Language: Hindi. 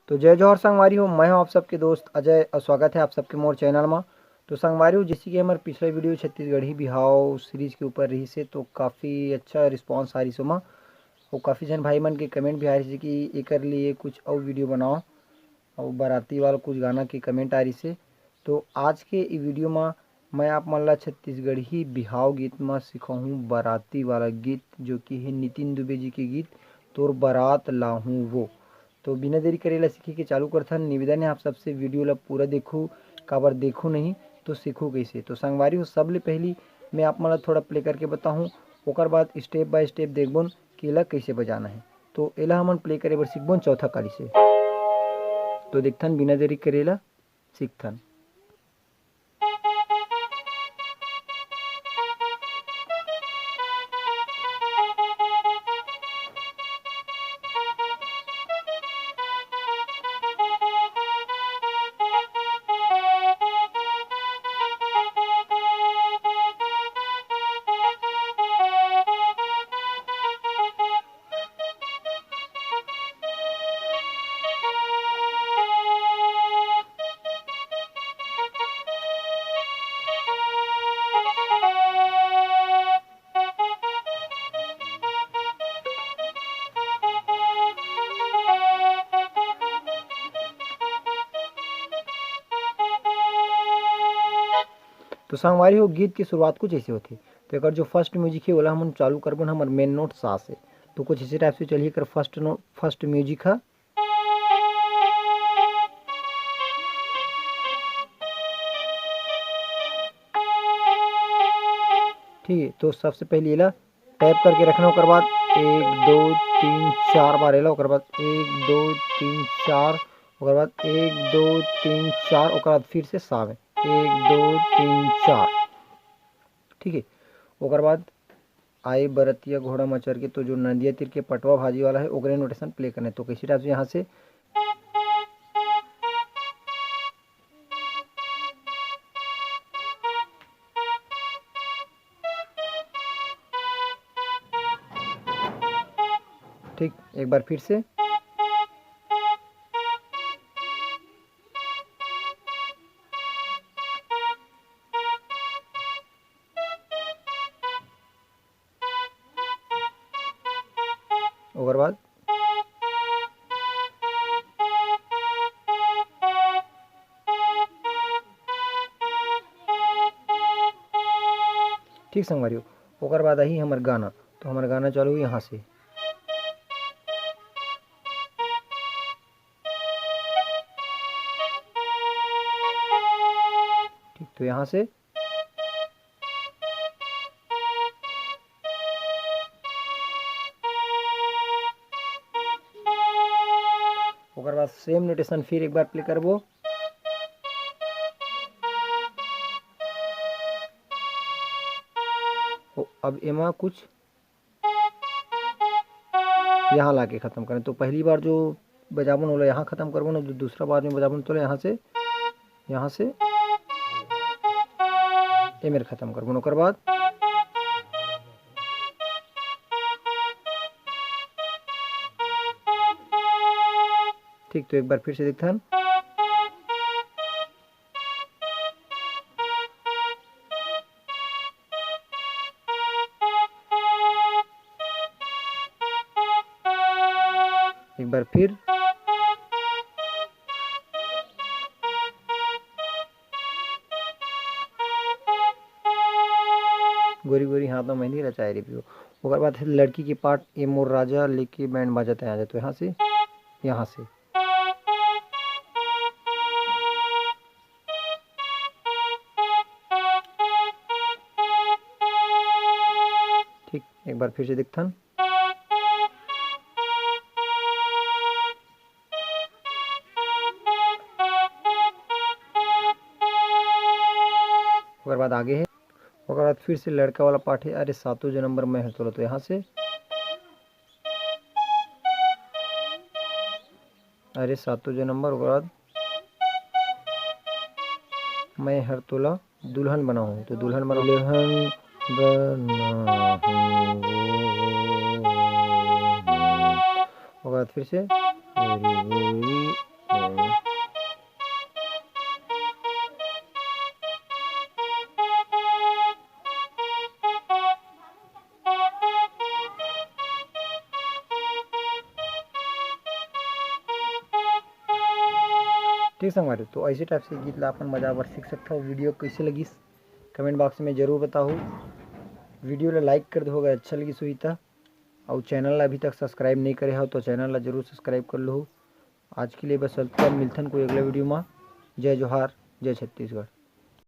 तो जय जौहर संगवारी मैं हूं आप सबके दोस्त अजय और स्वागत है आप सबके मोर चैनल में। तो संगवारी जैसे कि हमारे पिछले वीडियो छत्तीसगढ़ी बिहाव सीरीज के ऊपर रही से तो काफ़ी अच्छा रिस्पांस आ रही सोमा और काफ़ी जन भाई मन के कमेंट भी आ रही कि एकर लिए कुछ और वीडियो बनाओ और बाराती वाला कुछ गाना के कमेंट आ रही से। तो आज के वीडियो में मैं आप मन ला छत्तीसगढ़ी बिहाव गीत में सिखाऊँ बाराती वाला गीत जो कि है नितिन दुबे जी के गीत तोर बारात लाहूँ वो। तो बिना देरी करेला सीखे के चालू करथन। निवेदन है आप सबसे वीडियो ला पूरा देखूँ, काबर देखूँ नहीं तो सीखूँ कैसे। तो संगवारी हो सबले पहली मैं आप मन थोड़ा प्ले करके बताऊँ, ओकर बाद स्टेप बाय स्टेप देखबोन कि एला कैसे बजाना है। तो एला हमन प्ले करे बर सीखबोन चौथा कड़ी से। तो देखथन बिना देरी करेला सीखथन। तो संगवारी हो गीत की शुरुआत कुछ ऐसे होती। तो एक जो फर्स्ट म्यूजिक है ओला हम चालू करबन हमार मेन नोट सा से। तो कुछ इसी टाइप से चलिए कर फर्स्ट नोट फर्स्ट म्यूजिक है। ठीक है, तो सबसे पहले एला टैप करके रखना, ओकर बाद 1 2 3 4 बार एला, ओकर बाद 1 2 3 4, ओकर बाद 1 2 3 4, ओकर बाद फिर से सावे 1 2 3 4। ठीक है, ओकर बाद आए बरतिया घोड़ा मचर के तो जो नदिया तीर के पटवा भाजी वाला है ओकरे नोटेशन प्ले करना है। तो कैसे टाइप से यहाँ से ठीक एक बार फिर से ओकर बाद ठीक संगवारी हो। ओकर बाद आई हमार गाना। तो हमारा गाना चालू हुई यहाँ से। ठीक, तो यहाँ से ओकर बाद सेम नोटेशन फिर एक बार प्ले करबो। अब एमा कुछ यहाँ लाके ख़त्म करें। तो पहली बार जो बजाबन वाला यहाँ ख़त्म करबो ना, जो दूसरा बार में बजाबन तो यहाँ से ए मेरे ख़त्म करबो। ओकर बाद ठीक, तो एक बार फिर से देखथन। एक बार फिर गोरी गोरी हाथ में मेहंदी रचाए रे पियो। ओकर बाद लड़की के पार्ट ए मोर राजा लेके बैंड बाजाते आ जाए। तो यहाँ से ठीक, एक बार फिर से देखथन। ओकर बाद आगे है, ओकर बाद फिर से लड़का वाला पार्ट है अरे सातों जन्म भर मैं है तोला। तो यहाँ से अरे सातों जन्म भर, ओकर बाद मैं हर तोला दुल्हन बना हूँ। तो दुल्हन बना ओकर बाद फिर से गोरी गोरी ठीक संगवारी। तो ऐसे टाइप से गीत ला अपन मजा बर सीख सकता हो। वीडियो कैसे लगिस कमेंट बॉक्स में जरूर बताओ। वीडियो ला लाइक कर दो अगर अच्छा लगिस हुई तो, और चैनल ला अभी तक सब्सक्राइब नहीं करे हो तो चैनल ला जरूर सब्सक्राइब कर लो। आज के लिए बस मिलथन कोई अगला वीडियो में। जय जोहार, जय छत्तीसगढ़।